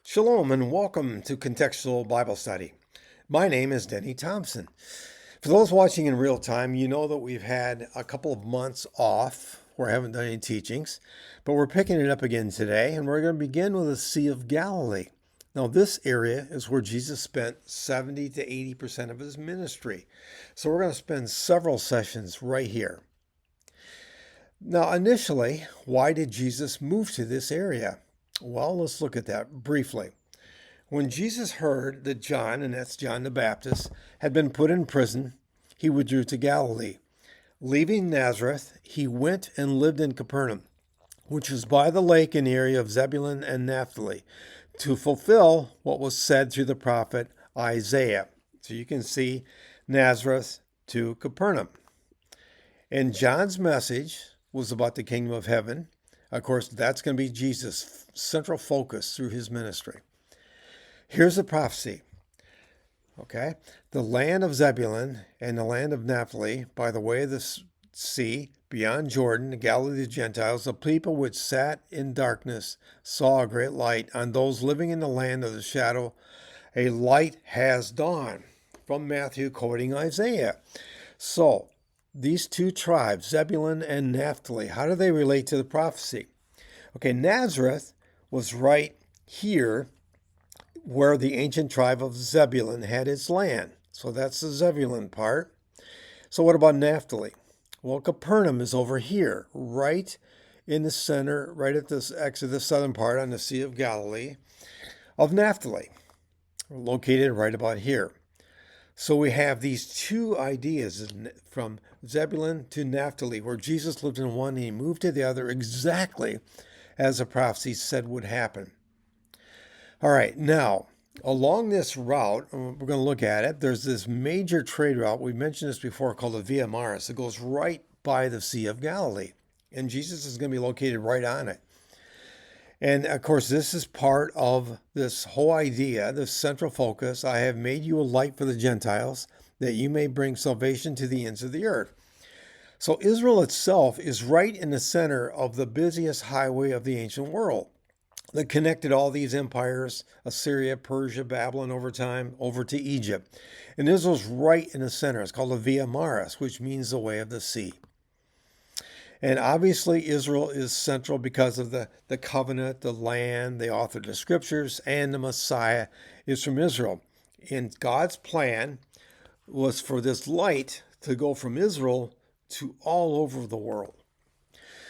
Shalom and welcome to Contextual Bible Study. My name is Denny Thompson. For those watching in real time, you know that we've had a couple of months off where I haven't done any teachings, but we're picking it up again today, and we're going to begin with the Sea of Galilee. Now, this area is where Jesus spent 70 to 80% of his ministry. So we're going to spend several sessions right here. Now, initially, why did Jesus move to this area? Well, let's look at that briefly. When Jesus heard that John, and that's John the Baptist, had been put in prison, he withdrew to Galilee. Leaving Nazareth, he went and lived in Capernaum, which was by the lake in the area of Zebulun and Naphtali, to fulfill what was said through the prophet Isaiah. So you can see Nazareth to Capernaum. And John's message was about the kingdom of heaven. Of course, that's going to be Jesus' central focus through his ministry. Here's the prophecy. Okay, the land of Zebulun and the land of Naphtali, by the way of the sea, beyond Jordan, the Galilee of the Gentiles, the people which sat in darkness saw a great light. On those living in the land of the shadow, a light has dawned. From Matthew, quoting Isaiah. So, these two tribes, Zebulun and Naphtali, how do they relate to the prophecy? Okay, Nazareth was right here where the ancient tribe of Zebulun had its land. So that's the Zebulun part. So what about Naphtali? Well, Capernaum is over here, right in the center, right at this exit, the southern part on the Sea of Galilee of Naphtali, located right about here. So we have these two ideas from Zebulun to Naphtali, where Jesus lived in one and he moved to the other exactly as the prophecy said would happen. All right, now, along this route, we're going to look at it, there's this major trade route, we mentioned this before, called the Via Maris. It goes right by the Sea of Galilee, and Jesus is going to be located right on it. And of course, this is part of this whole idea, this central focus. I have made you a light for the Gentiles, that you may bring salvation to the ends of the earth. So Israel itself is right in the center of the busiest highway of the ancient world that connected all these empires, Assyria, Persia, Babylon over time, over to Egypt. And Israel's right in the center. It's called the Via Maris, which means the way of the sea. And obviously, Israel is central because of the covenant, the land, the author of the scriptures, and the Messiah is from Israel. And God's plan was for this light to go from Israel to all over the world.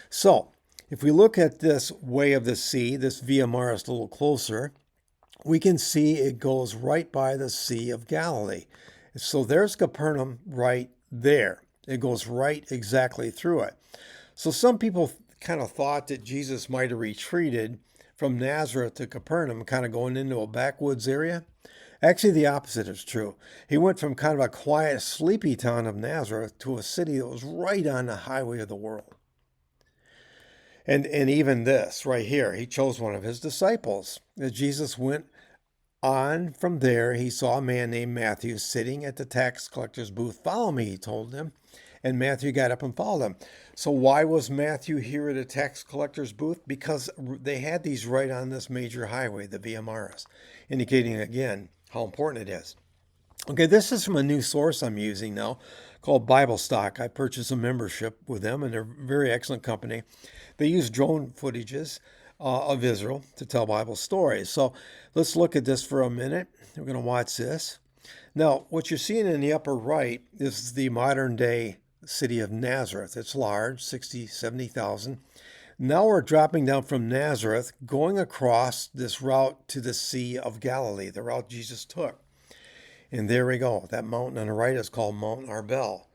So, if we look at this way of the sea, this Via Maris a little closer, we can see it goes right by the Sea of Galilee. So there's Capernaum right there. It goes right exactly through it. So some people kind of thought that Jesus might have retreated from Nazareth to Capernaum, kind of going into a backwoods area. Actually, the opposite is true. He went from kind of a quiet, sleepy town of Nazareth to a city that was right on the highway of the world. And even this right here, he chose one of his disciples. As Jesus went on from there, he saw a man named Matthew sitting at the tax collector's booth. Follow me, he told him. And Matthew got up and followed him. So why was Matthew here at a tax collector's booth? Because they had these right on this major highway, the Via Maris, indicating again how important it is. Okay, this is from a new source I'm using now called Bible Stock. I purchased a membership with them, and they're a very excellent company. They use drone footages of Israel to tell Bible stories. So let's look at this for a minute. We're going to watch this. Now, what you're seeing in the upper right is the modern day city of Nazareth. It's large, 60, 70,000. Now we're dropping down from Nazareth, going across this route to the Sea of Galilee, the route Jesus took. And there we go. That mountain on the right is called Mount Arbel.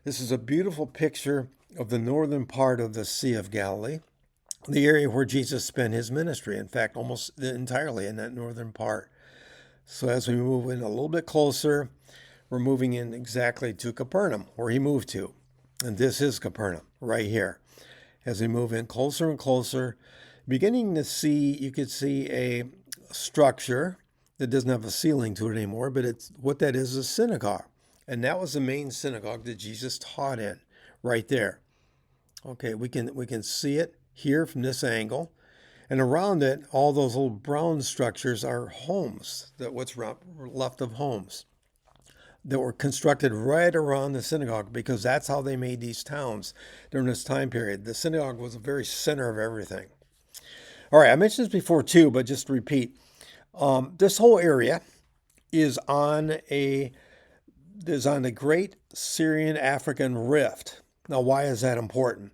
This is a beautiful picture of the northern part of the Sea of Galilee, the area where Jesus spent his ministry. In fact, almost entirely in that northern part. So as we move in a little bit closer, we're moving in exactly to Capernaum, where he moved to. And this is Capernaum, right here. As we move in closer and closer, beginning to see, you could see a structure that doesn't have a ceiling to it anymore, but it's what that is a synagogue. And that was the main synagogue that Jesus taught in, right there. Okay, we can see it here from this angle. And around it, all those little brown structures are homes, what's left of homes that were constructed right around the synagogue because that's how they made these towns during this time period. The synagogue was the very center of everything. All right, I mentioned this before too, but just to repeat, this whole area is on the Great Syrian African Rift. Now, why is that important?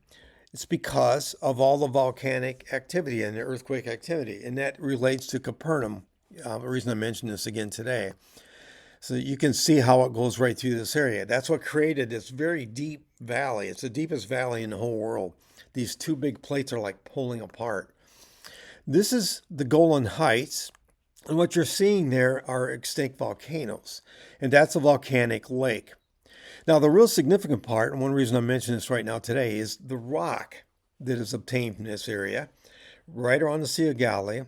It's because of all the volcanic activity and the earthquake activity, and that relates to Capernaum. The reason I mention this again today, so that you can see how it goes right through this area. That's what created this very deep valley. It's the deepest valley in the whole world. These two big plates are like pulling apart. This is the Golan Heights, and what you're seeing there are extinct volcanoes, and that's a volcanic lake. Now, the real significant part, and one reason I mention this right now today, is the rock that is obtained from this area, right around the Sea of Galilee,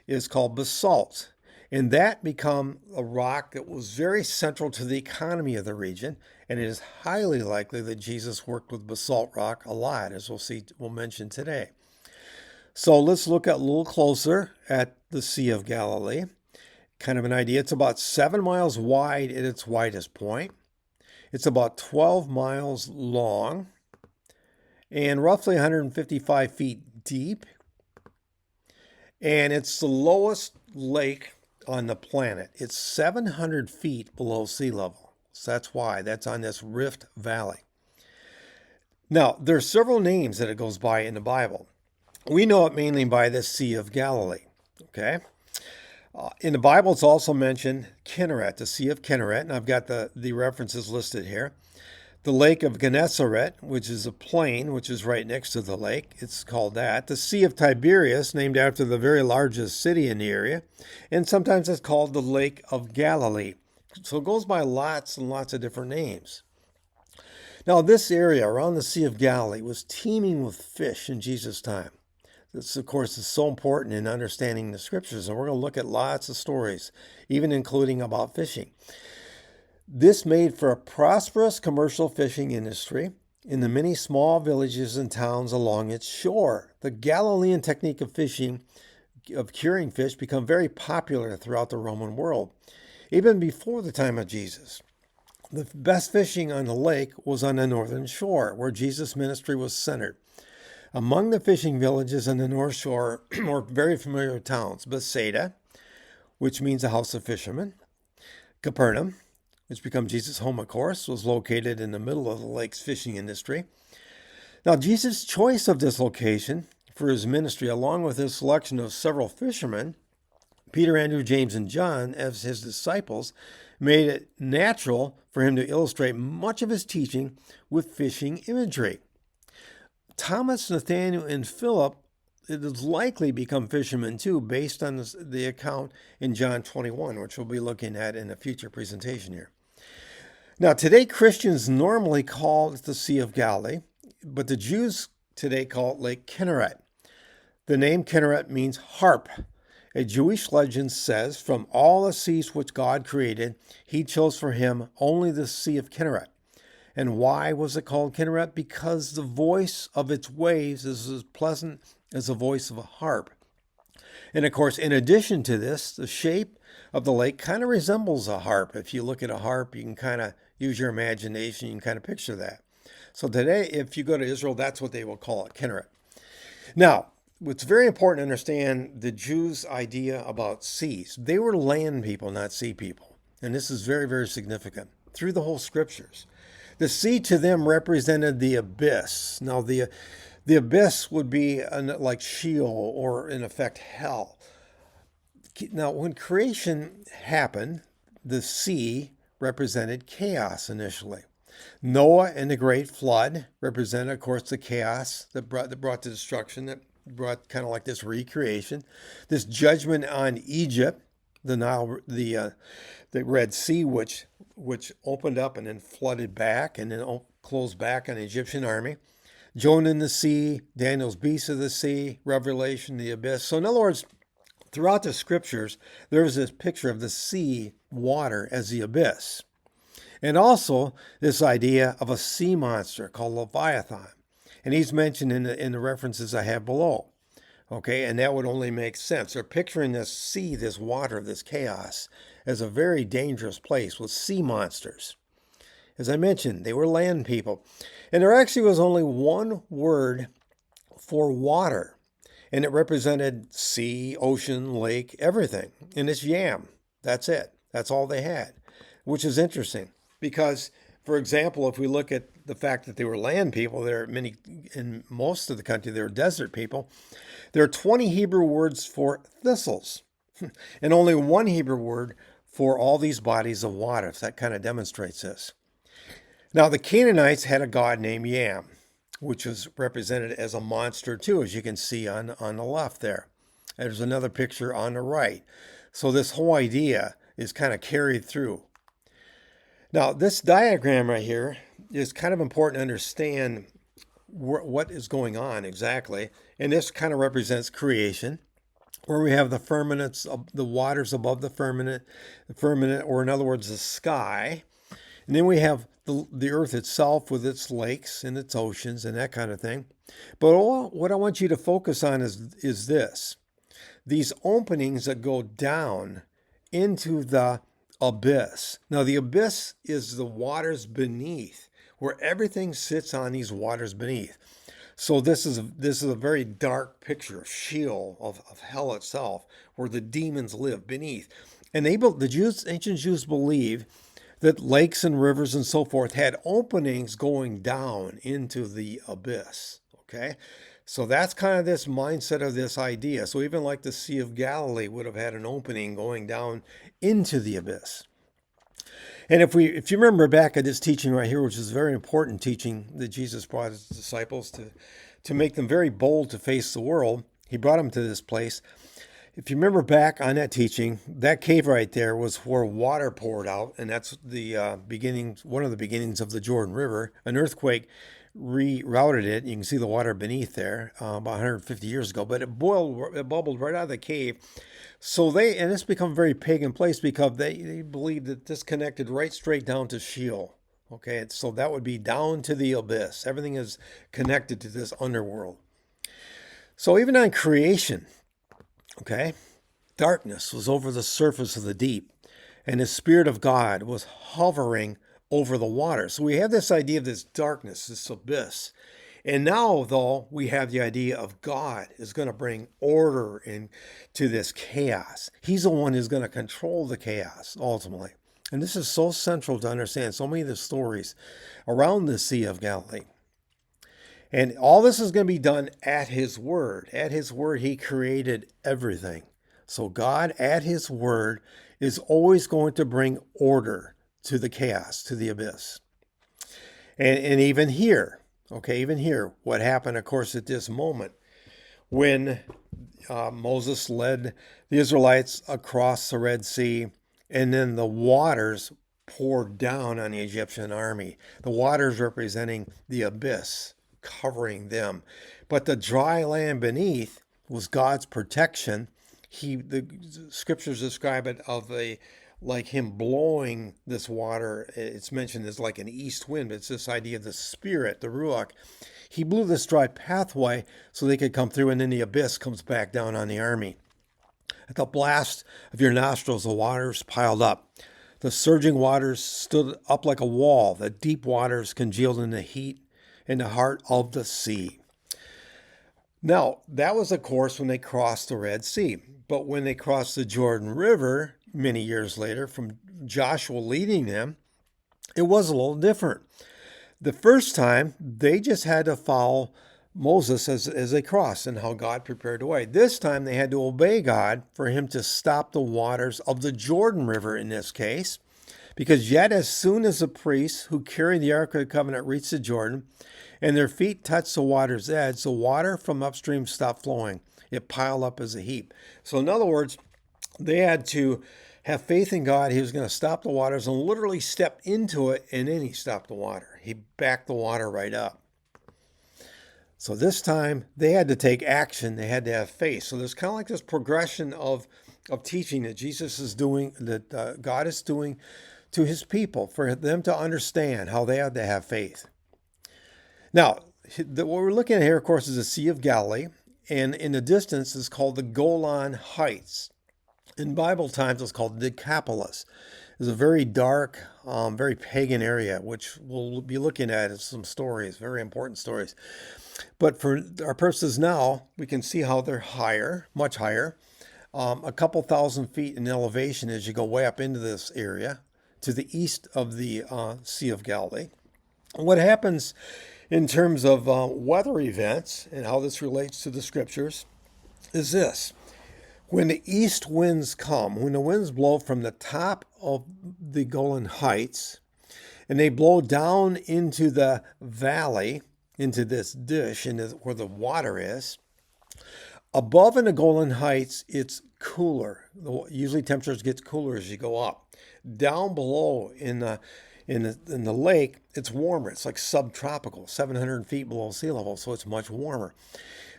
is called basalt. And that became a rock that was very central to the economy of the region, and it is highly likely that Jesus worked with basalt rock a lot, as we'll mention today. So let's look a little closer at the Sea of Galilee. Kind of an idea. It's about 7 miles wide at its widest point. It's about 12 miles long and roughly 155 feet deep. And it's the lowest lake on the planet. It's 700 feet below sea level. So that's why. That's on this Rift Valley. Now, there's several names that it goes by in the Bible. We know it mainly by the Sea of Galilee, okay? In the Bible, it's also mentioned Kinneret, the Sea of Kinneret, and I've got the references listed here. The Lake of Gennesaret, which is a plain, which is right next to the lake. It's called that. The Sea of Tiberias, named after the very largest city in the area. And sometimes it's called the Lake of Galilee. So it goes by lots and lots of different names. Now, this area around the Sea of Galilee was teeming with fish in Jesus' time. This, of course, is so important in understanding the scriptures, and we're going to look at lots of stories, even including about fishing. This made for a prosperous commercial fishing industry in the many small villages and towns along its shore. The Galilean technique of fishing, of curing fish, became very popular throughout the Roman world, even before the time of Jesus. The best fishing on the lake was on the northern shore, where Jesus' ministry was centered. Among the fishing villages on the North Shore were very familiar towns: Bethsaida, which means a house of fishermen; Capernaum, which became Jesus' home, of course, was located in the middle of the lake's fishing industry. Now, Jesus' choice of this location for his ministry, along with his selection of several fishermen, Peter, Andrew, James, and John, as his disciples, made it natural for him to illustrate much of his teaching with fishing imagery. Thomas, Nathanael, and Philip, it has likely become fishermen too, based on the account in John 21, which we'll be looking at in a future presentation here. Now, today Christians normally call it the Sea of Galilee, but the Jews today call it Lake Kinneret. The name Kinneret means harp. A Jewish legend says, from all the seas which God created, he chose for him only the Sea of Kinneret. And why was it called Kinneret? Because the voice of its waves is as pleasant as the voice of a harp. And of course, in addition to this, the shape of the lake kind of resembles a harp. If you look at a harp, you can kind of use your imagination, you can kind of picture that. So today, if you go to Israel, that's what they will call it, Kinneret. Now, it's very important to understand the Jews' idea about seas. They were land people, not sea people. And this is very, very significant through the whole scriptures. The sea to them represented the abyss. Now, the abyss would be like Sheol, or in effect hell. Now, when creation happened, the sea represented chaos initially. Noah and the great flood represented, of course, the chaos that brought the destruction, that brought kind of like this recreation. This judgment on Egypt, the Nile, the Red Sea, which opened up and then flooded back and then closed back on the Egyptian army. Jonah in the sea, Daniel's beast of the sea, Revelation, the abyss. So in other words, throughout the scriptures, there's this picture of the sea water as the abyss. And also this idea of a sea monster called Leviathan. And he's mentioned in the references I have below. Okay, and that would only make sense. They're picturing this sea, this water, this chaos, as a very dangerous place with sea monsters. As I mentioned, they were land people. And there actually was only one word for water, and it represented sea, ocean, lake, everything. And it's yam. That's it. That's all they had, which is interesting because, for example, if we look at the fact that they were land people, there are many, in most of the country, they were desert people. There are 20 Hebrew words for thistles and only one Hebrew word for all these bodies of water. So that kind of demonstrates this. Now, the Canaanites had a god named Yam, which was represented as a monster too, as you can see on the left there. There's another picture on the right. So this whole idea is kind of carried through. Now, this diagram right here is kind of important to understand what is going on exactly. And this kind of represents creation, where we have the firmaments, the waters above the firmament, or in other words, the sky. And then we have the earth itself with its lakes and its oceans and that kind of thing. But what I want you to focus on is this. These openings that go down into the abyss. Now, the abyss is the waters beneath, where everything sits on these waters beneath. So this is a very dark picture of Sheol, of hell itself, where the demons live beneath. And ancient Jews believe that lakes and rivers and so forth had openings going down into the abyss. Okay? So that's kind of this mindset of this idea. So even like the Sea of Galilee would have had an opening going down into the abyss. And if you remember back at this teaching right here, which is a very important teaching that Jesus brought his disciples to make them very bold to face the world, he brought them to this place. If you remember back on that teaching, that cave right there was where water poured out, and that's the one of the beginnings of the Jordan River. An earthquake rerouted it. You can see the water beneath there about 150 years ago, but it bubbled right out of the cave. So and it's become a very pagan place because they believe that this connected right straight down to Sheol. Okay, so that would be down to the abyss. Everything is connected to this underworld. So even on creation, okay, darkness was over the surface of the deep, and the Spirit of God was hovering over the water. So we have this idea of this darkness, this abyss. And now, though, we have the idea of God is going to bring order into this chaos. He's the one who's going to control the chaos, ultimately. And this is so central to understand so many of the stories around the Sea of Galilee. And all this is going to be done at His Word. At His Word, He created everything. So God, at His Word, is always going to bring order to the chaos, to the abyss. And even here, what happened, of course, at this moment when Moses led the Israelites across the Red Sea, and then the waters poured down on the Egyptian army. The waters representing the abyss, covering them. But the dry land beneath was God's protection. The scriptures describe it like him blowing this water. It's mentioned as like an east wind. It's this idea of the Spirit, the Ruach. He blew this dry pathway so they could come through, and then the abyss comes back down on the army. At the blast of your nostrils, the waters piled up. The surging waters stood up like a wall. The deep waters congealed in the heat in the heart of the sea. Now, that was, of course, when they crossed the Red Sea. But when they crossed the Jordan River, many years later, from Joshua leading them, it was a little different. The first time, they just had to follow Moses as they crossed and how God prepared the way. This time, they had to obey God for him to stop the waters of the Jordan River in this case, because yet as soon as the priests who carried the Ark of the Covenant reached the Jordan and their feet touched the water's edge, the water from upstream stopped flowing. It piled up as a heap. So in other words, they had to have faith in God. He was going to stop the waters and literally step into it, and then he stopped the water. He backed the water right up. So this time they had to take action. They had to have faith. So there's kind of like this progression of teaching that Jesus is doing, that God is doing to his people for them to understand how they had to have faith. Now, what we're looking at here, of course, is the Sea of Galilee. And in the distance is called the Golan Heights. In Bible times, it's called Decapolis. It's a very dark, very pagan area, which we'll be looking at as some stories, very important stories. But for our purposes now, we can see how they're higher, much higher, a couple thousand feet in elevation as you go way up into this area to the east of the Sea of Galilee. What happens in terms of weather events and how this relates to the scriptures is this. When the east winds come, when the winds blow from the top of the Golan Heights and they blow down into the valley, into this dish, where the water is, above in the Golan Heights, it's cooler. Usually temperatures get cooler as you go up. Down below in the lake, it's warmer. It's like subtropical, 700 feet below sea level, so it's much warmer.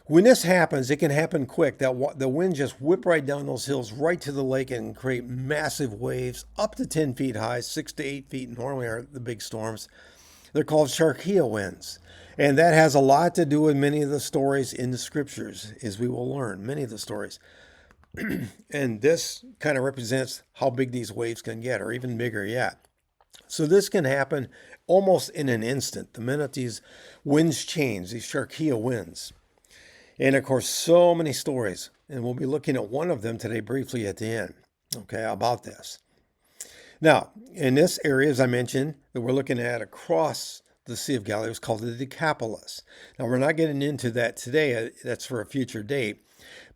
When this happens, it can happen quick. The wind just whip right down those hills, right to the lake, and create massive waves up to 10 feet high, 6 to 8 feet normally are the big storms. They're called Sharkia winds. And that has a lot to do with many of the stories in the scriptures, as we will learn, many of the stories. And this kind of represents how big these waves can get, or even bigger yet. So this can happen almost in an instant, the minute these winds change, these Sharkia winds. And of course, so many stories, and we'll be looking at one of them today briefly at the end, okay, about this. Now, in this area, as I mentioned, that we're looking at across the Sea of Galilee, is called the Decapolis. Now, we're not getting into that today. That's for a future date.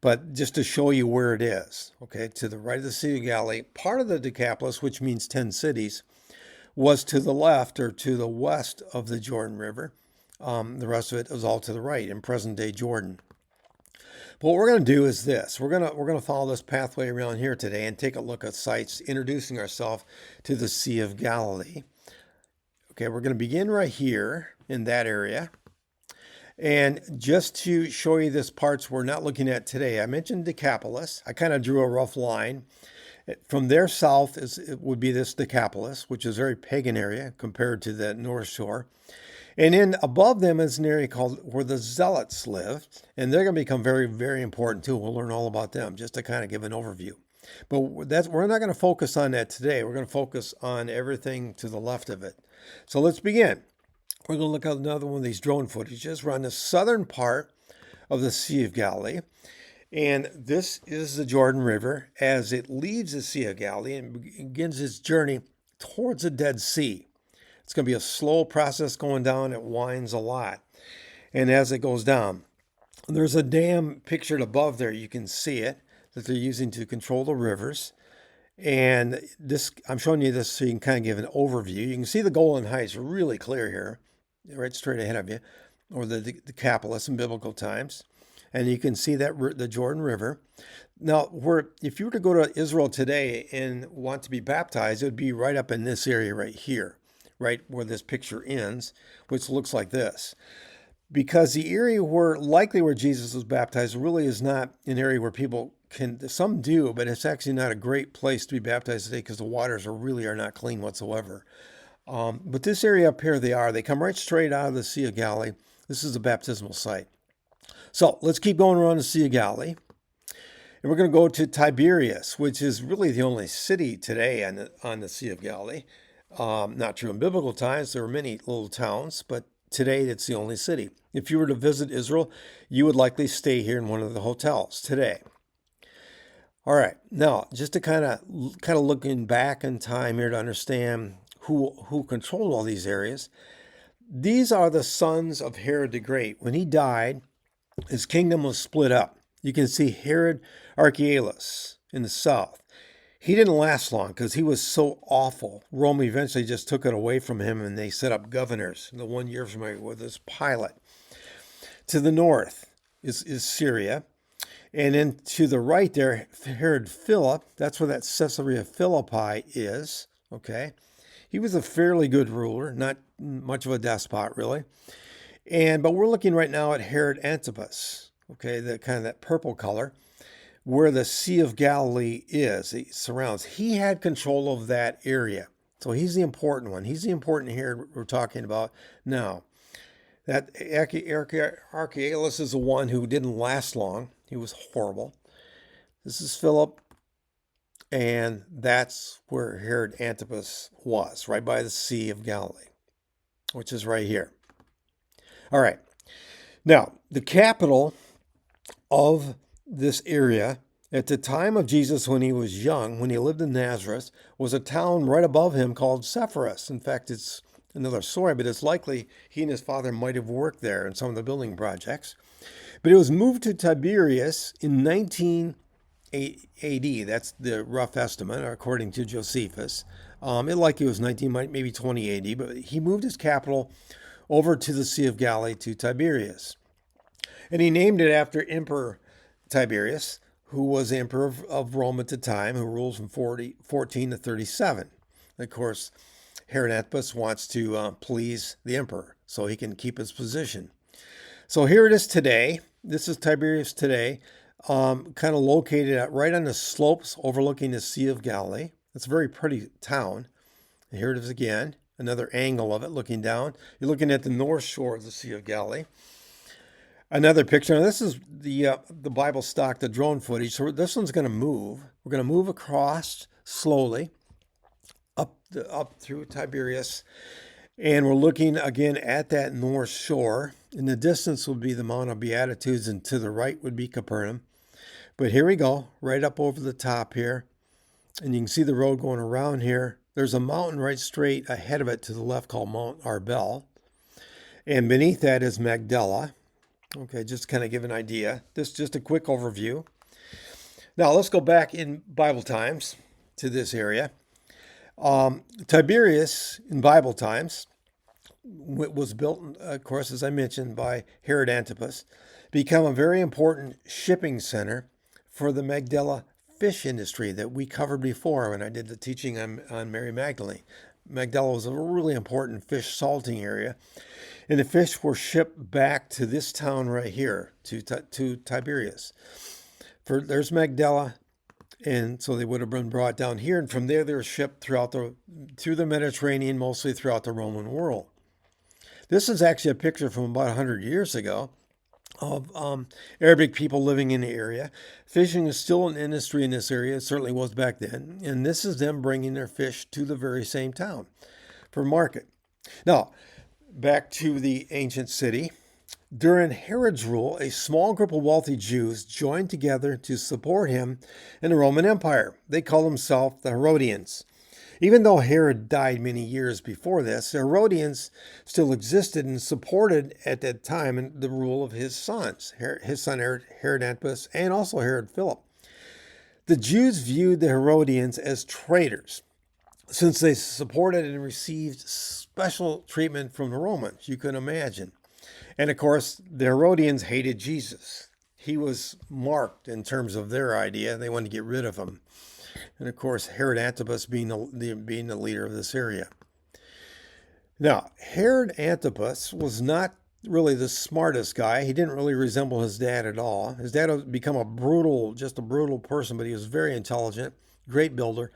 But just to show you where it is, okay, to the right of the Sea of Galilee, part of the Decapolis, which means 10 cities, was to the left or to the west of the Jordan River. The rest of it was all to the right in present-day Jordan. But what we're going to do is this. We're going to follow this pathway around here today and take a look at sites, introducing ourselves to the Sea of Galilee. Okay, we're going to begin right here in that area. And just to show you this parts we're not looking at today, I mentioned Decapolis. I kind of drew a rough line. From there south it would be this Decapolis, which is a very pagan area compared to the North Shore. And then above them is an area called where the Zealots live, and they're going to become very, very important too. We'll learn all about them just to kind of give an overview. But we're not going to focus on that today. We're going to focus on everything to the left of it. So let's begin. We're going to look at another one of these drone footages. We're on the southern part of the Sea of Galilee, and this is the Jordan River as it leaves the Sea of Galilee and begins its journey towards the Dead Sea. It's going to be a slow process going down. It winds a lot. And as it goes down, there's a dam pictured above there. You can see it, that they're using to control the rivers. And this, I'm showing you this so you can kind of give an overview. You can see the Golan Heights really clear here, right straight ahead of you, or the Decapolis in biblical times. And you can see that the Jordan River. Now, if you were to go to Israel today and want to be baptized, it would be right up in this area right here, right where this picture ends, which looks like this. Because the area where Jesus was baptized really is not an area where people can, some do, but it's actually not a great place to be baptized today because the waters are not clean whatsoever. But this area up here, they come right straight out of the Sea of Galilee. This is a baptismal site. So let's keep going around the Sea of Galilee. And we're going to go to Tiberias, which is really the only city today on the Sea of Galilee. Not true in biblical times. There were many little towns, but today it's the only city. If you were to visit Israel, you would likely stay here in one of the hotels today. All right, now just to kind of looking back in time here to understand who controlled all these areas. These are the sons of Herod the Great. When he died, his kingdom was split up. You can see Herod Archelaus in the south. He didn't last long because he was so awful. Rome eventually just took it away from him and they set up governors. The one you're familiar with is Pilate. To the north is Syria. And then to the right there, Herod Philip, that's where that Caesarea Philippi is. Okay. He was a fairly good ruler, not much of a despot really. But we're looking right now at Herod Antipas. Okay, the kind of that purple color, where the Sea of Galilee is. It surrounds. He had control of that area. So he's the important one. He's the important Herod we're talking about now. That Archelaus is the one who didn't last long. He was horrible. This is Philip, and that's where Herod Antipas was, right by the Sea of Galilee, which is right here. All right. Now, the capital of this area at the time of Jesus when he was young, when he lived in Nazareth, was a town right above him called Sepphoris. In fact, it's another story, but it's likely he and his father might have worked there in some of the building projects. But it was moved to Tiberias in 19 AD. That's the rough estimate, according to Josephus. It likely was 19, maybe 20 AD, but he moved his capital over to the Sea of Galilee to Tiberias. And he named it after Emperor Tiberius, who was emperor of Rome at the time, who ruled from 14 to 37. Of course, Herod Antipas wants to please the emperor so he can keep his position. So here it is today. This is Tiberias today, kind of located right on the slopes overlooking the Sea of Galilee. It's a very pretty town. And here it is again, another angle of it looking down. You're looking at the north shore of the Sea of Galilee. Another picture. Now this is the Bible stock, the drone footage. So this one's going to move. We're going to move across slowly up through Tiberias, and we're looking again at that north shore. In the distance would be the Mount of Beatitudes, and to the right would be Capernaum. But here we go, right up over the top here, and you can see the road going around here. There's a mountain right straight ahead of it to the left called Mount Arbel, and beneath that is Magdala. Okay, just kind of give an idea. This is just a quick overview. Now let's go back in Bible times to this area. Tiberias in Bible times was built, of course, as I mentioned, by Herod Antipas, become a very important shipping center for the Magdala fish industry that we covered before when I did the teaching on Mary Magdalene. Magdala was a really important fish salting area. And the fish were shipped back to this town right here, to Tiberias. There's Magdala, and so they would have been brought down here. And from there, they were shipped through the Mediterranean, mostly throughout the Roman world. This is actually a picture from about 100 years ago of Arabic people living in the area. Fishing is still an industry in this area. It certainly was back then. And this is them bringing their fish to the very same town for market. Now, back to the ancient city. During Herod's rule, a small group of wealthy Jews joined together to support him in the Roman Empire. They called themselves the Herodians. Even though Herod died many years before this, the Herodians still existed and supported at that time the rule of his sons, his son Herod Antipas and also Herod Philip. The Jews viewed the Herodians as traitors, since they supported and received special treatment from the Romans, you can imagine. And of course, the Herodians hated Jesus. He was marked in terms of their idea. They wanted to get rid of him. And of course, Herod Antipas being the leader of this area. Now, Herod Antipas was not really the smartest guy. He didn't really resemble his dad at all. His dad had become just a brutal person, but he was very intelligent, great builder.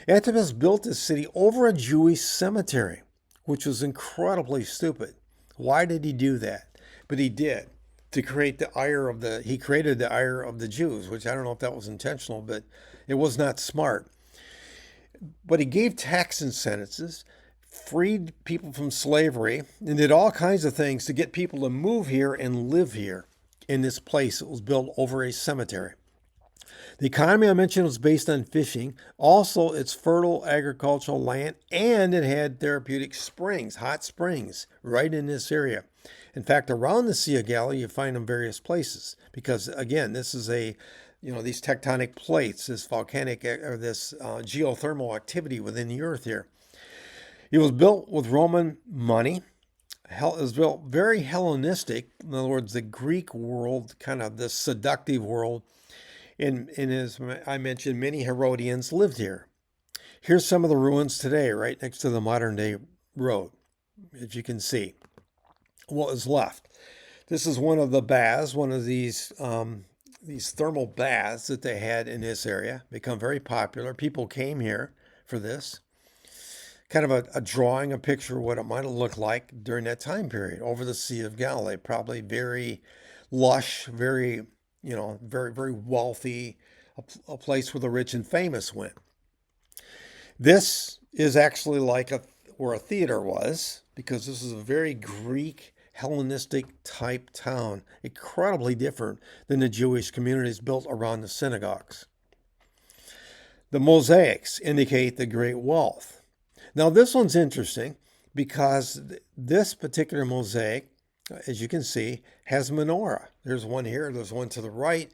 Antipas built this city over a Jewish cemetery, which was incredibly stupid. Why did he do that? But he did, to create he created the ire of the Jews, which I don't know if that was intentional, but it was not smart. But he gave tax incentives, freed people from slavery, and did all kinds of things to get people to move here and live here in this place that was built over a cemetery. The economy I mentioned was based on fishing. Also, it's fertile agricultural land, and it had therapeutic springs, hot springs, right in this area. In fact, around the Sea of Galilee, you find them various places because, again, this is these tectonic plates, this volcanic or this geothermal activity within the earth here. It was built with Roman money. It was built very Hellenistic. In other words, the Greek world, kind of the seductive world. And as I mentioned, many Herodians lived here. Here's some of the ruins today, right next to the modern day road, as you can see. What is left? This is one of the baths, one of these thermal baths that they had in this area. Become very popular. People came here for this. kind of a drawing, a picture of what it might have looked like during that time period over the Sea of Galilee. Probably very lush, very, very, very wealthy, a place where the rich and famous went. This is actually like where a theater was, because this is a very Greek, Hellenistic type town, incredibly different than the Jewish communities built around the synagogues. The mosaics indicate the great wealth. Now, this one's interesting because this particular mosaic, as you can see, has menorah. There's one here, there's one to the right.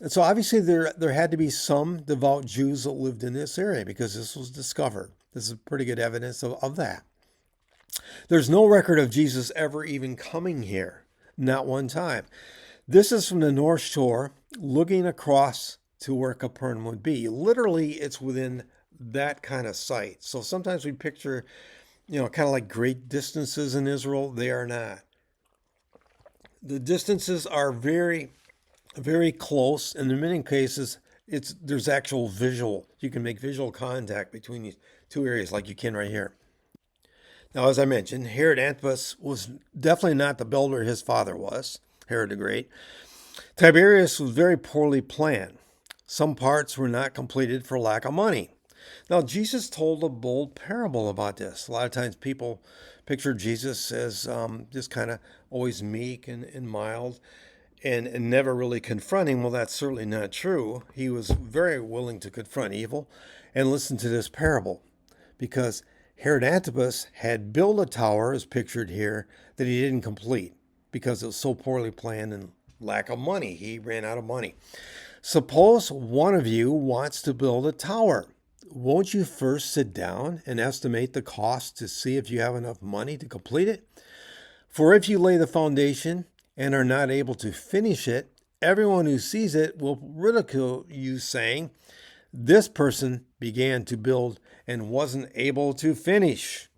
And so obviously there had to be some devout Jews that lived in this area because this was discovered. This is pretty good evidence of that. There's no record of Jesus ever even coming here, not one time. This is from the North Shore looking across to where Capernaum would be. Literally, it's within that kind of site. So sometimes we picture, kind of like great distances in Israel. They are not. The distances are very, very close, and in many cases, there's actual visual. You can make visual contact between these two areas, like you can right here. Now, as I mentioned, Herod Antipas was definitely not the builder his father was, Herod the Great. Tiberius was very poorly planned. Some parts were not completed for lack of money. Now, Jesus told a bold parable about this. A lot of times people picture Jesus as just kind of always meek and mild and never really confronting. Well, that's certainly not true. He was very willing to confront evil. And listen to this parable, because Herod Antipas had built a tower, as pictured here, that he didn't complete because it was so poorly planned and lack of money. He ran out of money. Suppose one of you wants to build a tower. Won't you first sit down and estimate the cost to see if you have enough money to complete it? For if you lay the foundation and are not able to finish it, everyone who sees it will ridicule you, saying, "This person began to build and wasn't able to finish."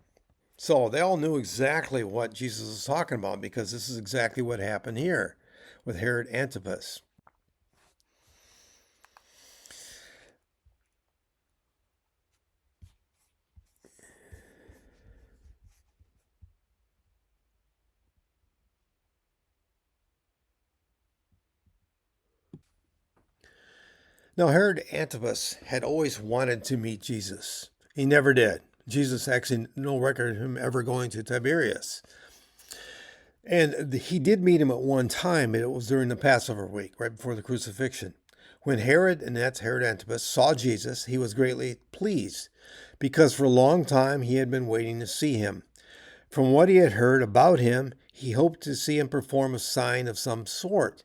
So they all knew exactly what Jesus was talking about, because this is exactly what happened here with Herod Antipas. Now, Herod Antipas had always wanted to meet Jesus. He never did. Jesus actually, no record of him ever going to Tiberias. And he did meet him at one time, and it was during the Passover week, right before the crucifixion. When Herod, and that's Herod Antipas, saw Jesus, he was greatly pleased, because for a long time he had been waiting to see him. From what he had heard about him, he hoped to see him perform a sign of some sort.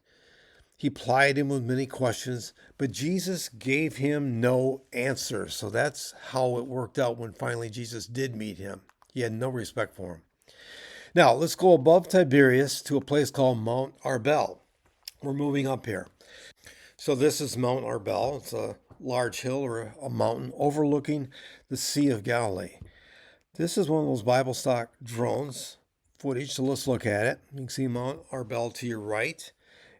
He plied him with many questions, but Jesus gave him no answer. So that's how it worked out when finally Jesus did meet him. He had no respect for him. Now, let's go above Tiberias to a place called Mount Arbel. We're moving up here. So this is Mount Arbel. It's a large hill or a mountain overlooking the Sea of Galilee. This is one of those Bible stock drones footage, so let's look at it. You can see Mount Arbel to your right.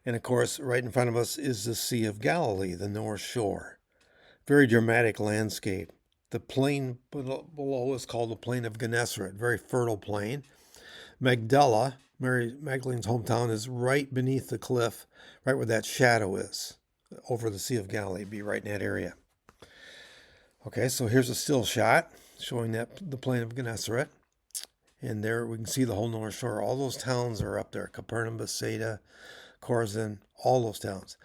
And of course, right in front of us is the Sea of Galilee, the North Shore. Very dramatic landscape. The plain below is called the Plain of Gennesaret, very fertile plain. Magdala, Mary Magdalene's hometown, is right beneath the cliff, right where that shadow is, over the Sea of Galilee, be right in that area. Okay, so here's a still shot showing the Plain of Gennesaret. And there we can see the whole North Shore. All those towns are up there, Capernaum, Bethsaida, Chorazin, all those towns.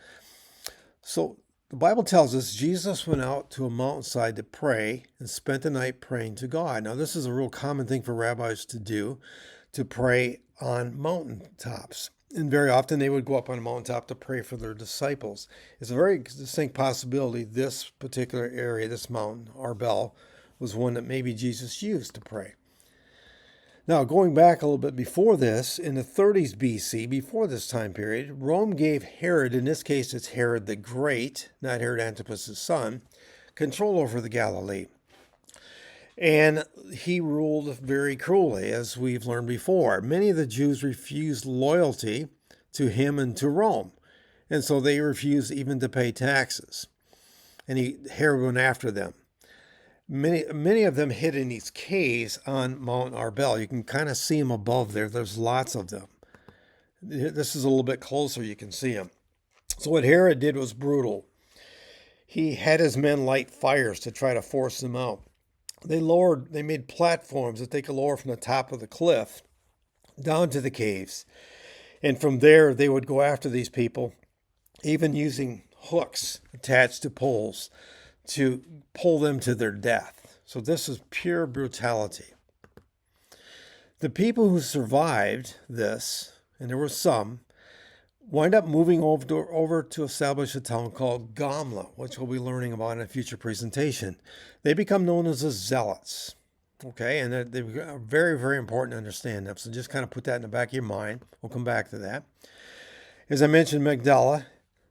So the Bible tells us Jesus went out to a mountainside to pray and spent the night praying to God. Now, this is a real common thing for rabbis to do, to pray on mountaintops. And very often they would go up on a mountaintop to pray for their disciples. It's a very distinct possibility this particular area, this mountain, Arbel, was one that maybe Jesus used to pray. Now, going back a little bit before this, in the 30s BC, before this time period, Rome gave Herod, in this case it's Herod the Great, not Herod Antipas' son, control over the Galilee. And he ruled very cruelly, as we've learned before. Many of the Jews refused loyalty to him and to Rome, and so they refused even to pay taxes. And Herod went after them. Many of them hid in these caves on Mount Arbel. You can kind of see them above there. There's lots of them. This is a little bit closer. You can see them. So what Herod did was brutal. He had his men light fires to try to force them out. They made platforms that they could lower from the top of the cliff down to the caves. And from there, they would go after these people, even using hooks attached to poles to pull them to their death. So this is pure brutality. The people who survived this, and there were some, wind up moving over to establish a town called Gamla, which we'll be learning about in a future presentation. They become known as the Zealots. Okay, and they're very, very important to understand them. So just kind of put that in the back of your mind. We'll come back to that. As I mentioned, Magdala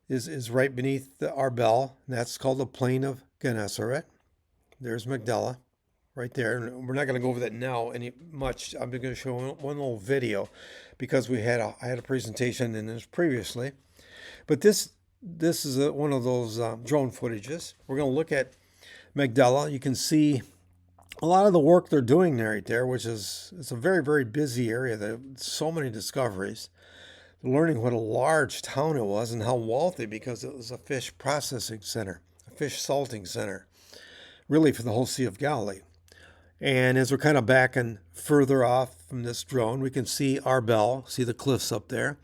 is right beneath the Arbel, and that's called the Plain of Gennesaret. There's Magdala right there. And we're not going to go over that now much. I'm going to show one little video because I had a presentation in this previously. But this is one of those drone footages. We're going to look at Magdala. You can see a lot of the work they're doing right there, which it's a very, very busy area. There's so many discoveries. Learning what a large town it was and how wealthy, because it was a fish processing center, a fish salting center, really for the whole Sea of Galilee. And as we're kind of backing further off from this drone, we can see Arbel, see the cliffs up there,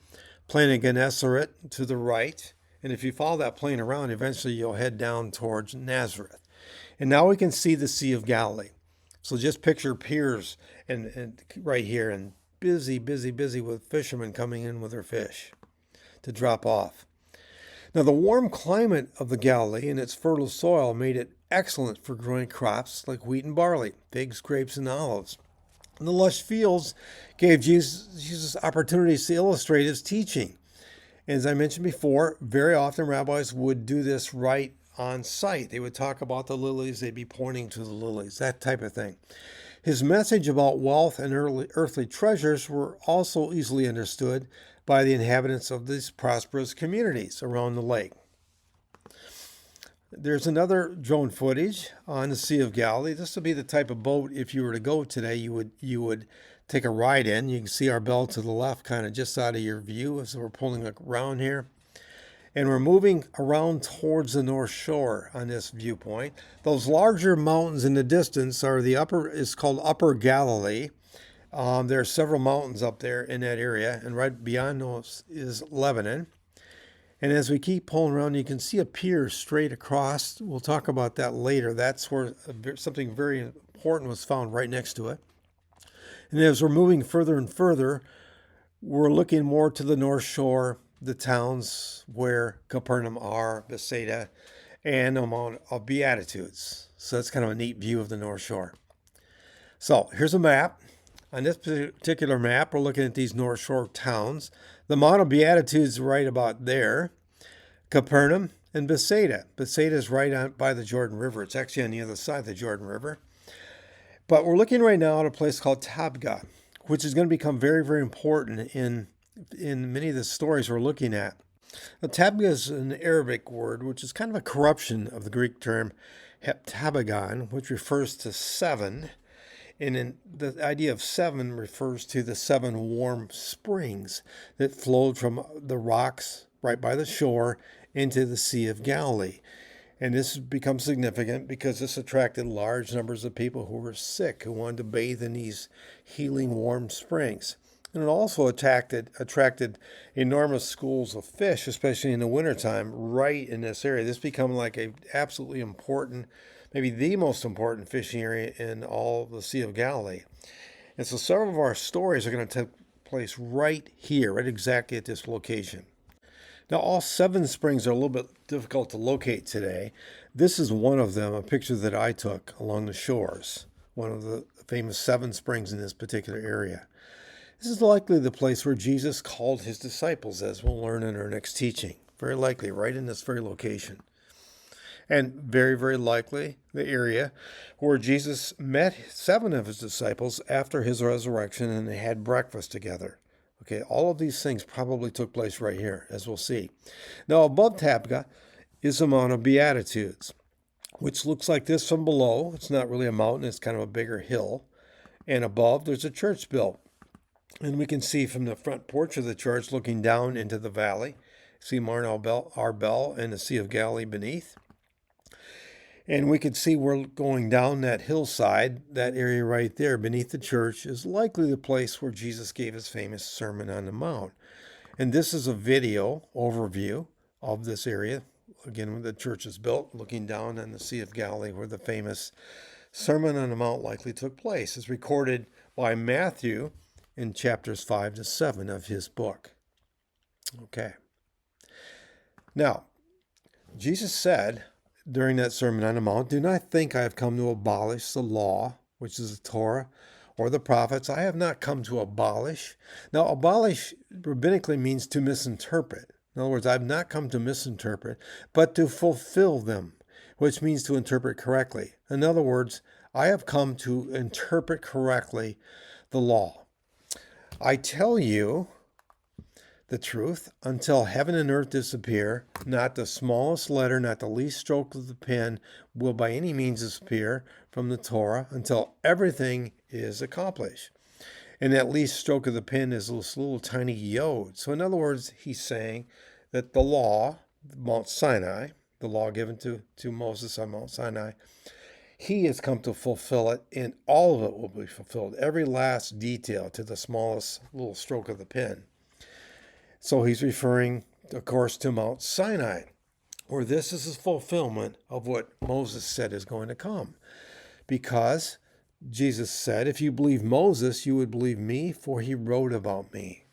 Plain of Gennesaret to the right. And if you follow that plane around, eventually you'll head down towards Nazareth. And now we can see the Sea of Galilee. So just picture piers and right here, and busy with fishermen coming in with their fish to drop off. Now, the warm climate of the Galilee and its fertile soil made it excellent for growing crops like wheat and barley, figs, grapes, and olives. And the lush fields gave Jesus opportunities to illustrate his teaching. And as I mentioned before, very often rabbis would do this right on site. They would talk about the lilies, they'd be pointing to the lilies, that type of thing. His message about wealth and earthly treasures were also easily understood by the inhabitants of these prosperous communities around the lake. There's another drone footage on the Sea of Galilee. This would be the type of boat, if you were to go today, you would take a ride in. You can see Arbel to the left, kind of just out of your view as we're pulling around here. And we're moving around towards the North Shore on this viewpoint. Those larger mountains in the distance are it's called Upper Galilee. There are several mountains up there in that area, and right beyond those is Lebanon. And as we keep pulling around, you can see a pier straight across. We'll talk about that later. That's where something very important was found right next to it. And as we're moving further and further, we're looking more to the North Shore, the towns where Capernaum are, Bethsaida, and the Mount of Beatitudes. So that's kind of a neat view of the North Shore. So here's a map. On this particular map, we're looking at these North Shore towns. The Mount of Beatitudes is right about there. Capernaum and Bethsaida. Bethsaida is right on by the Jordan River. It's actually on the other side of the Jordan River. But we're looking right now at a place called Tabgha, which is going to become very, very important in many of the stories we're looking at. Now, Tabgha is an Arabic word, which is kind of a corruption of the Greek term heptabagon, which refers to seven. And then the idea of seven refers to the seven warm springs that flowed from the rocks right by the shore into the Sea of Galilee. And this becomes significant because this attracted large numbers of people who were sick, who wanted to bathe in these healing warm springs. And it also attracted enormous schools of fish, especially in the wintertime, right in this area. This became like a absolutely important, maybe the most important fishing area in all the Sea of Galilee. And so several of our stories are going to take place right here, right exactly at this location. Now, all seven springs are a little bit difficult to locate today. This is one of them, a picture that I took along the shores, one of the famous seven springs in this particular area. This is likely the place where Jesus called his disciples, as we'll learn in our next teaching. Very likely, right in this very location. And very, very likely the area where Jesus met seven of his disciples after his resurrection and they had breakfast together. Okay, all of these things probably took place right here, as we'll see. Now, above Tabgha is the Mount of Beatitudes, which looks like this from below. It's not really a mountain, it's kind of a bigger hill. And above, there's a church built. And we can see from the front porch of the church, looking down into the valley, see Marne Arbel and the Sea of Galilee beneath. And we can see we're going down that hillside. That area right there beneath the church is likely the place where Jesus gave his famous Sermon on the Mount. And this is a video overview of this area. Again, when the church is built, looking down on the Sea of Galilee, where the famous Sermon on the Mount likely took place. It's recorded by Matthew in chapters 5 to 7 of his book. Okay. Now, Jesus said during that Sermon on the Mount, "Do not think I have come to abolish the law," which is the Torah, "or the prophets. I have not come to abolish." Now, abolish rabbinically means to misinterpret. In other words, I have not come to misinterpret, but to fulfill them, which means to interpret correctly. In other words, I have come to interpret correctly the law. I tell you the truth, until heaven and earth disappear, not the smallest letter, not the least stroke of the pen will by any means disappear from the Torah until everything is accomplished. And that least stroke of the pen is this little tiny yod. So in other words, he's saying that the law, Mount Sinai, the law given to Moses on Mount Sinai, he has come to fulfill it, and all of it will be fulfilled. Every last detail to the smallest little stroke of the pen. So he's referring, of course, to Mount Sinai, where this is the fulfillment of what Moses said is going to come. Because Jesus said, if you believe Moses, you would believe me, for he wrote about me.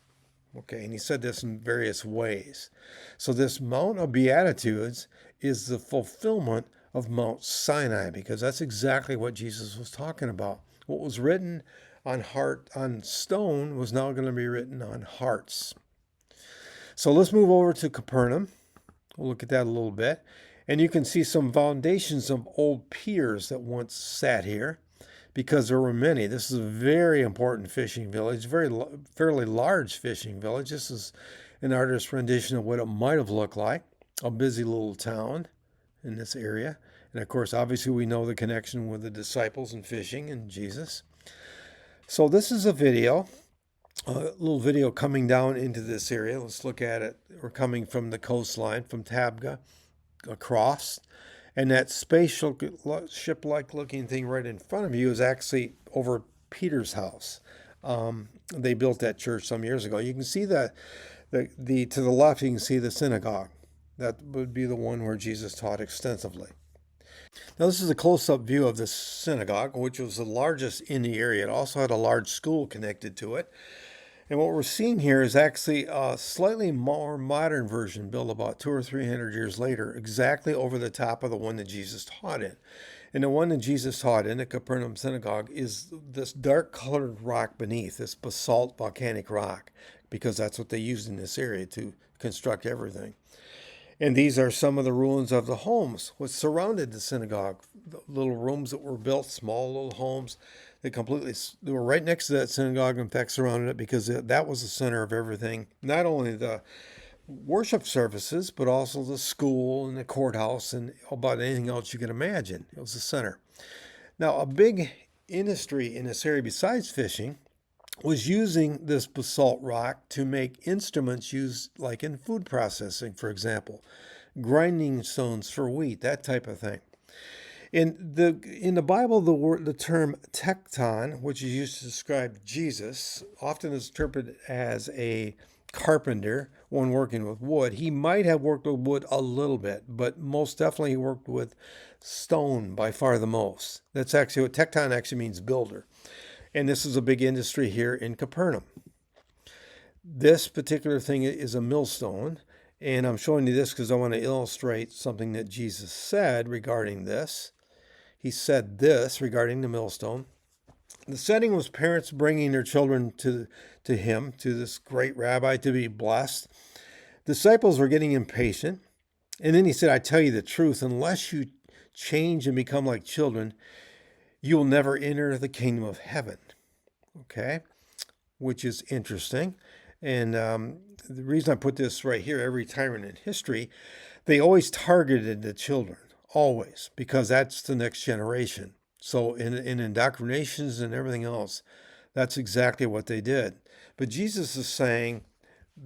Okay, and he said this in various ways. So this Mount of Beatitudes is the fulfillment of Mount Sinai, because that's exactly what Jesus was talking about. What was written on stone was now going to be written on hearts. So let's move over to Capernaum. We'll look at that a little bit. And you can see some foundations of old piers that once sat here, because there were many. This is a very important fishing village, fairly large fishing village. This is an artist's rendition of what it might have looked like, a busy little town in this area. And of course, obviously, we know the connection with the disciples and fishing and Jesus. So this is a little video coming down into this area. Let's look at it. We're coming from the coastline, from Tabgha, across. And that spaceship-like looking thing right in front of you is actually over Peter's house. They built that church some years ago. You can see to the left, you can see the synagogue. That would be the one where Jesus taught extensively. Now, this is a close-up view of the synagogue, which was the largest in the area. It also had a large school connected to it. And what we're seeing here is actually a slightly more modern version built about 200 or 300 years later, exactly over the top of the one that Jesus taught in. And the one that Jesus taught in, the Capernaum synagogue, is this dark-colored rock beneath, this basalt volcanic rock, because that's what they used in this area to construct everything. And these are some of the ruins of the homes which surrounded the synagogue. The little rooms that were built, small little homes. They were right next to that synagogue, in fact, surrounded it, because that was the center of everything. Not only the worship services, but also the school and the courthouse and about anything else you can imagine. It was the center. Now, a big industry in this area besides fishing was using this basalt rock to make instruments used like in food processing, for example, grinding stones for wheat, that type of thing. In the Bible, the term tekton, which is used to describe Jesus, often is interpreted as a carpenter, one working with wood. He might have worked with wood a little bit, but most definitely he worked with stone by far the most. That's actually what tekton actually means, builder. And this is a big industry here in Capernaum. This particular thing is a millstone, and I'm showing you this because I want to illustrate something that Jesus said regarding this. He said this regarding the millstone. The setting was parents bringing their children to him, to this great rabbi, to be blessed. Disciples were getting impatient. And then he said, I tell you the truth, unless you change and become like children, you will never enter the kingdom of heaven. Okay, which is interesting. And the reason I put this right here, every tyrant in history, they always targeted the children. always, because that's the next generation. So in indoctrinations and everything else, that's exactly what they did. But Jesus is saying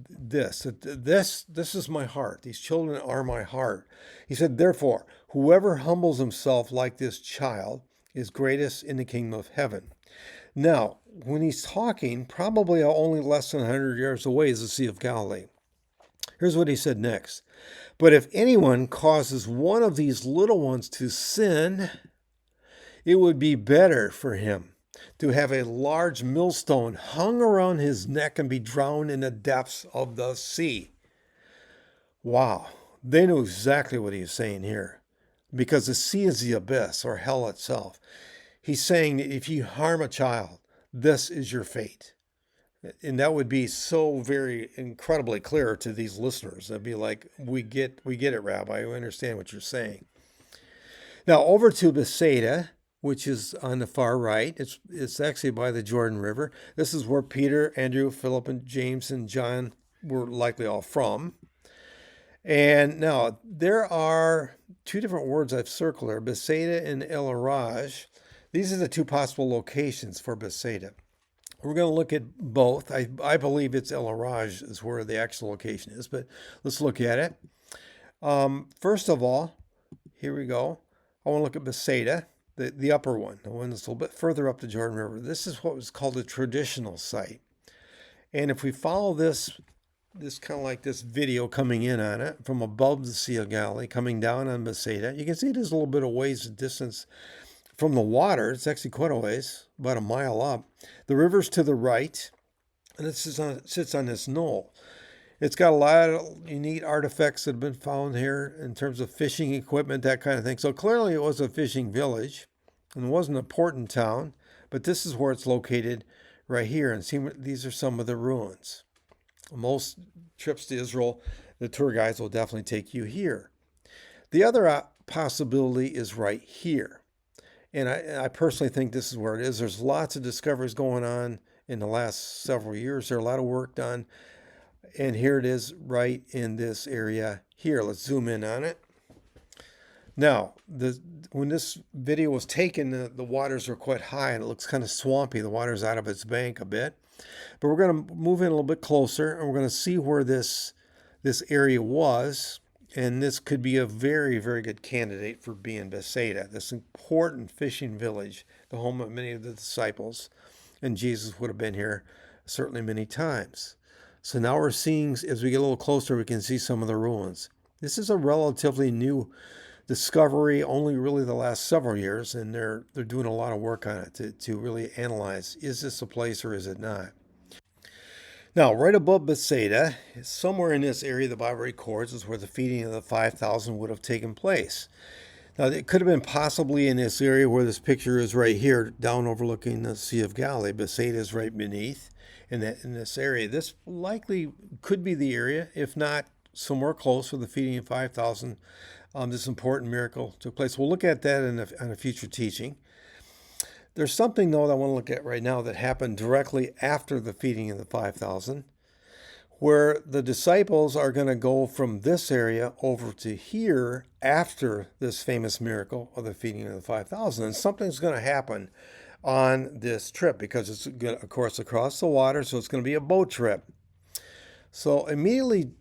this is my heart. These children are my heart. He said, therefore, whoever humbles himself like this child is greatest in the kingdom of heaven. Now, when he's talking, probably only less than 100 yards away is the Sea of Galilee. Here's what he said next. But if anyone causes one of these little ones to sin, it would be better for him to have a large millstone hung around his neck and be drowned in the depths of the sea. Wow, they knew exactly what he's saying here, because the sea is the abyss, or hell itself. He's saying that if you harm a child, this is your fate. And that would be so very incredibly clear to these listeners. They'd be like, we get it, Rabbi. We understand what you're saying. Now over to Bethsaida, which is on the far right. It's actually by the Jordan River. This is where Peter, Andrew, Philip, and James and John were likely all from. And now there are two different words I've circled here, Bethsaida and El Araj. These are the two possible locations for Bethsaida. We're going to look at both. I believe it's El Araj is where the actual location is, but let's look at it. First of all, here we go. I want to look at Bethsaida, the upper one, the one that's a little bit further up the Jordan River. This is what was called a traditional site. And if we follow this kind of like this video coming in on it from above the Sea of Galilee, coming down on Bethsaida, you can see there's a little bit of ways of distance from the water. It's actually quite a ways, about a mile up. The river's to the right, and it sits on this knoll. It's got a lot of unique artifacts that have been found here in terms of fishing equipment, that kind of thing. So clearly it was a fishing village, and it wasn't a port in town, but this is where it's located right here. And see, these are some of the ruins. Most trips to Israel, the tour guides will definitely take you here. The other possibility is right here. And I personally think this is where it is. There's lots of discoveries going on in the last several years. There's a lot of work done. And here it is right in this area here. Let's zoom in on it. Now, when this video was taken, the waters were quite high and it looks kind of swampy. The water's out of its bank a bit. But we're going to move in a little bit closer and we're going to see where this area was. And this could be a very, very good candidate for being Bethsaida, this important fishing village, the home of many of the disciples. And Jesus would have been here certainly many times. So now we're seeing, as we get a little closer, we can see some of the ruins. This is a relatively new discovery, only really the last several years, and they're doing a lot of work on it to really analyze, is this a place or is it not? Now, right above Bethsaida, somewhere in this area the Bible records is where the feeding of the 5,000 would have taken place. Now, it could have been possibly in this area where this picture is right here, down overlooking the Sea of Galilee. Bethsaida is right beneath in this area. This likely could be the area, if not somewhere close where the feeding of 5,000, this important miracle took place. We'll look at that on a future teaching. There's something, though, that I want to look at right now that happened directly after the feeding of the 5,000, where the disciples are going to go from this area over to here after this famous miracle of the feeding of the 5,000. And something's going to happen on this trip because it's going to, of course, across the water, so it's going to be a boat trip. So immediately,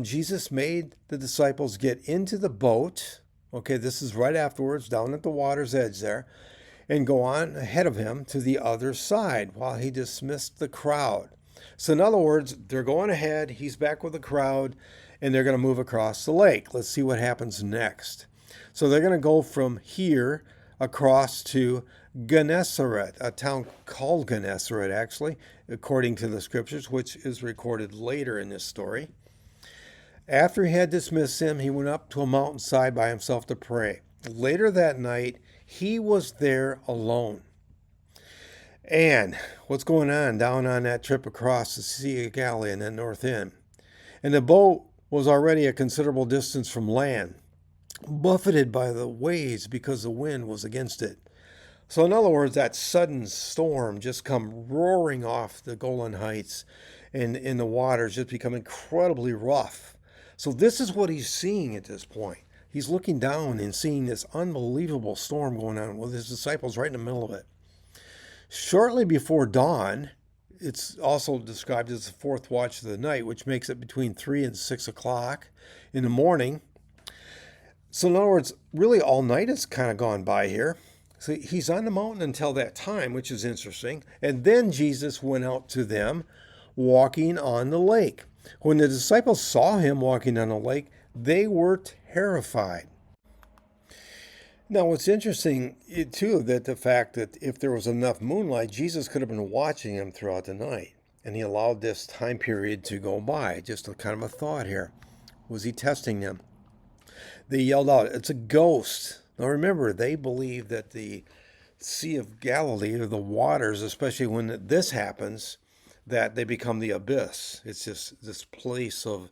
Jesus made the disciples get into the boat. Okay, this is right afterwards, down at the water's edge there, and go on ahead of him to the other side while he dismissed the crowd. So in other words, they're going ahead, he's back with the crowd, and they're going to move across the lake. Let's see what happens next. So they're going to go from here across to Gennesaret, a town called Gennesaret, actually, according to the scriptures, which is recorded later in this story. After he had dismissed him, he went up to a mountainside by himself to pray. Later that night, he was there alone. And what's going on down on that trip across the Sea of Galilee and then north end? And the boat was already a considerable distance from land, buffeted by the waves because the wind was against it. So in other words, that sudden storm just come roaring off the Golan Heights, and the waters just become incredibly rough. So this is what he's seeing at this point. He's looking down and seeing this unbelievable storm going on with his disciples right in the middle of it. Shortly before dawn, it's also described as the fourth watch of the night, which makes it between 3 and 6 o'clock in the morning. So in other words, really all night has kind of gone by here. So he's on the mountain until that time, which is interesting. And then Jesus went out to them walking on the lake. When the disciples saw him walking on the lake, they were terrified. Now, what's interesting, too, that the fact that if there was enough moonlight, Jesus could have been watching them throughout the night. And he allowed this time period to go by. Just a kind of a thought here. Was he testing them? They yelled out, "It's a ghost." Now remember, they believe that the Sea of Galilee, or the waters, especially when this happens, that they become the abyss. It's just this place of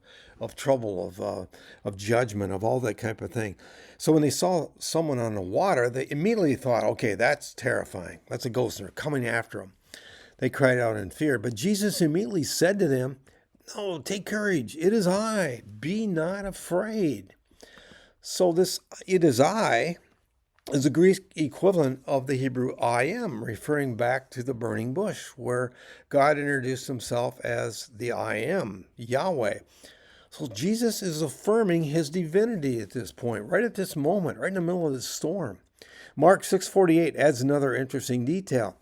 trouble, of judgment, of all that type of thing. So when they saw someone on the water, they immediately thought, okay, that's terrifying. That's a ghost, and they're coming after them. They cried out in fear. But Jesus immediately said to them, "No, take courage. It is I. Be not afraid." So this "it is I" is the Greek equivalent of the Hebrew "I am," referring back to the burning bush, where God introduced himself as the "I am," Yahweh. So Jesus is affirming his divinity at this point, right at this moment, right in the middle of this storm. Mark 6:48 adds another interesting detail.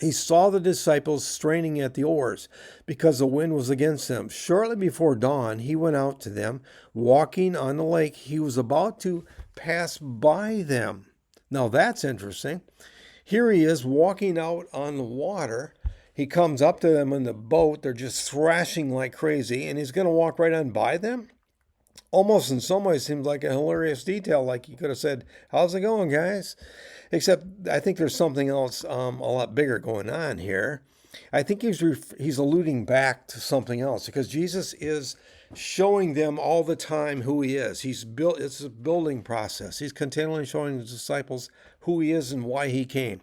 He saw the disciples straining at the oars because the wind was against them. Shortly before dawn, he went out to them, walking on the lake. He was about to pass by them. Now that's interesting. Here he is walking out on the water. He comes up to them in the boat. They're just thrashing like crazy, and he's going to walk right on by them? Almost in some ways seems like a hilarious detail, like he could have said, "How's it going, guys?" Except I think there's something else a lot bigger going on here. I think he's alluding back to something else, because Jesus is showing them all the time who he is. It's a building process. He's continually showing the disciples who he is and why he came.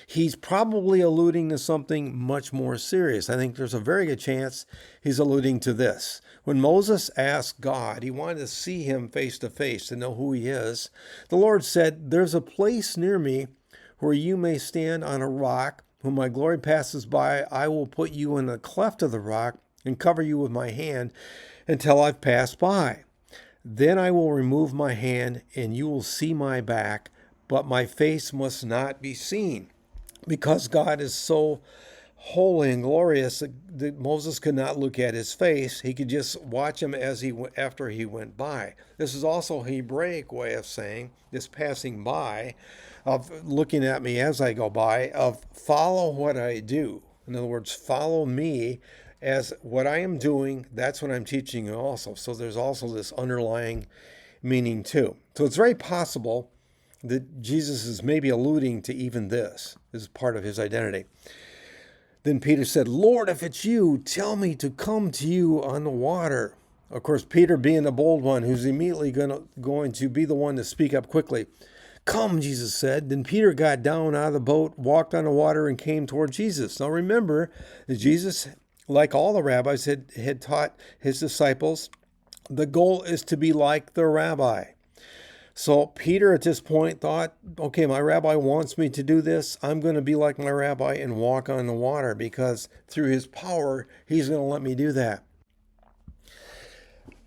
He's probably alluding to something much more serious. I think there's a very good chance he's alluding to this. When Moses asked God, he wanted to see him face to face to know who he is. The Lord said, "There's a place near me where you may stand on a rock. When my glory passes by, I will put you in a cleft of the rock and cover you with my hand until I've passed by. Then I will remove my hand and you will see my back, but my face must not be seen." Because God is so holy and glorious that Moses could not look at his face. He could just watch him after he went by. This is also a Hebraic way of saying this passing by, of looking at me as I go by, of follow what I do. In other words, follow me as what I am doing. That's what I'm teaching you also. So there's also this underlying meaning too. So it's very possible that Jesus is maybe alluding to even this as part of his identity. Then Peter said, "Lord, if it's you, tell me to come to you on the water." Of course, Peter, being the bold one, who's immediately going to be the one to speak up quickly. "Come," Jesus said. Then Peter got down out of the boat, walked on the water, and came toward Jesus. Now remember that Jesus, like all the rabbis, had taught his disciples, the goal is to be like the rabbi. So Peter at this point thought, okay, my rabbi wants me to do this. I'm going to be like my rabbi and walk on the water, because through his power, he's going to let me do that.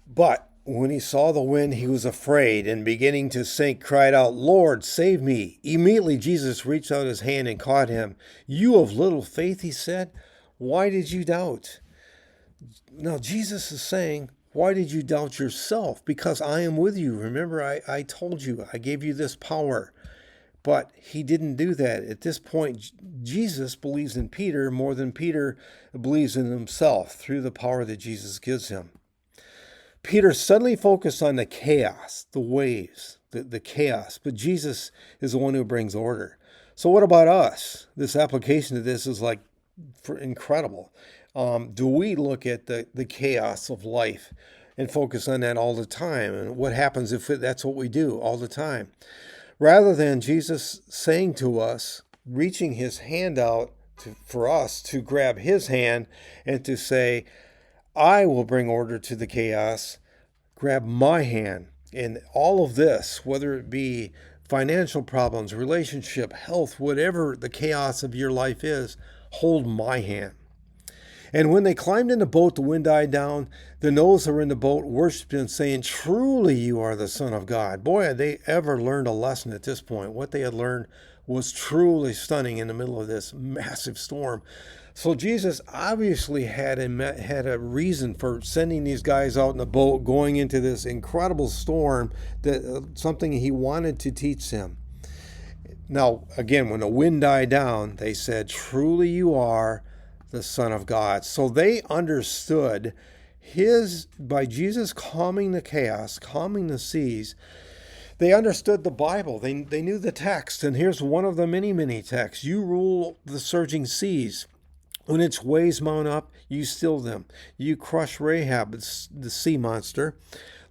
But when he saw the wind, he was afraid, and beginning to sink, cried out, "Lord, save me." Immediately Jesus reached out his hand and caught him. "You of little faith," he said, "why did you doubt?" Now Jesus is saying, why did you doubt yourself? Because I am with you. Remember, I told you, I gave you this power. But he didn't do that. At this point, Jesus believes in Peter more than Peter believes in himself through the power that Jesus gives him. Peter suddenly focused on the chaos, the waves, the chaos. But Jesus is the one who brings order. So what about us? This application of this is like incredible. Do we look at the chaos of life and focus on that all the time? And what happens if that's what we do all the time? Rather than Jesus saying to us, reaching his hand out for us to grab his hand and to say, "I will bring order to the chaos. Grab my hand And all of this, whether it be financial problems, relationship, health, whatever the chaos of your life is, hold my hand. And when they climbed in the boat, the wind died down. Those that were in the boat worshiped him, saying, "Truly you are the Son of God." Boy, had they ever learned a lesson at this point. What they had learned was truly stunning in the middle of this massive storm. So Jesus obviously had a reason for sending these guys out in the boat, going into this incredible storm, that something he wanted to teach them. Now, again, when the wind died down, they said, "Truly you are the Son of God." So they understood by Jesus calming the chaos, calming the seas, they understood the Bible. They knew the text. And here's one of the many, many texts. You rule the surging seas. When its waves mount up, you still them. You crush Rahab, the sea monster,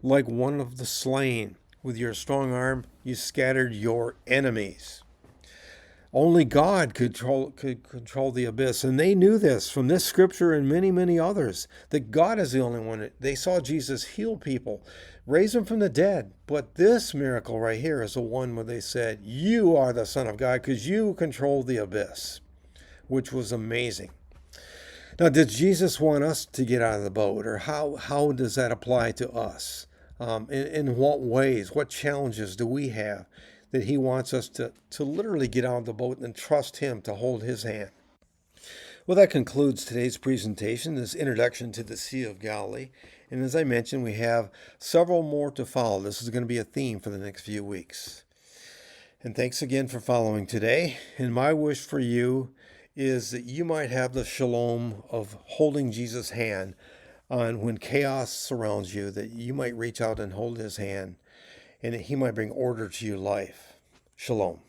like one of the slain. With your strong arm, you scattered your enemies. Only God could control the abyss. And they knew this from this scripture and many, many others, that God is the only one. They saw Jesus heal people, raise them from the dead. But this miracle right here is the one where they said, "You are the Son of God because you control the abyss," which was amazing. Now, did Jesus want us to get out of the boat, or how does that apply to us? In what ways, what challenges do we have that he wants us to literally get out of the boat and trust him to hold his hand? Well, that concludes today's presentation, this introduction to the Sea of Galilee. And as I mentioned, we have several more to follow. This is going to be a theme for the next few weeks. And thanks again for following today. And my wish for you is that you might have the shalom of holding Jesus' hand on when chaos surrounds you, that you might reach out and hold his hand, and that he might bring order to your life. Shalom.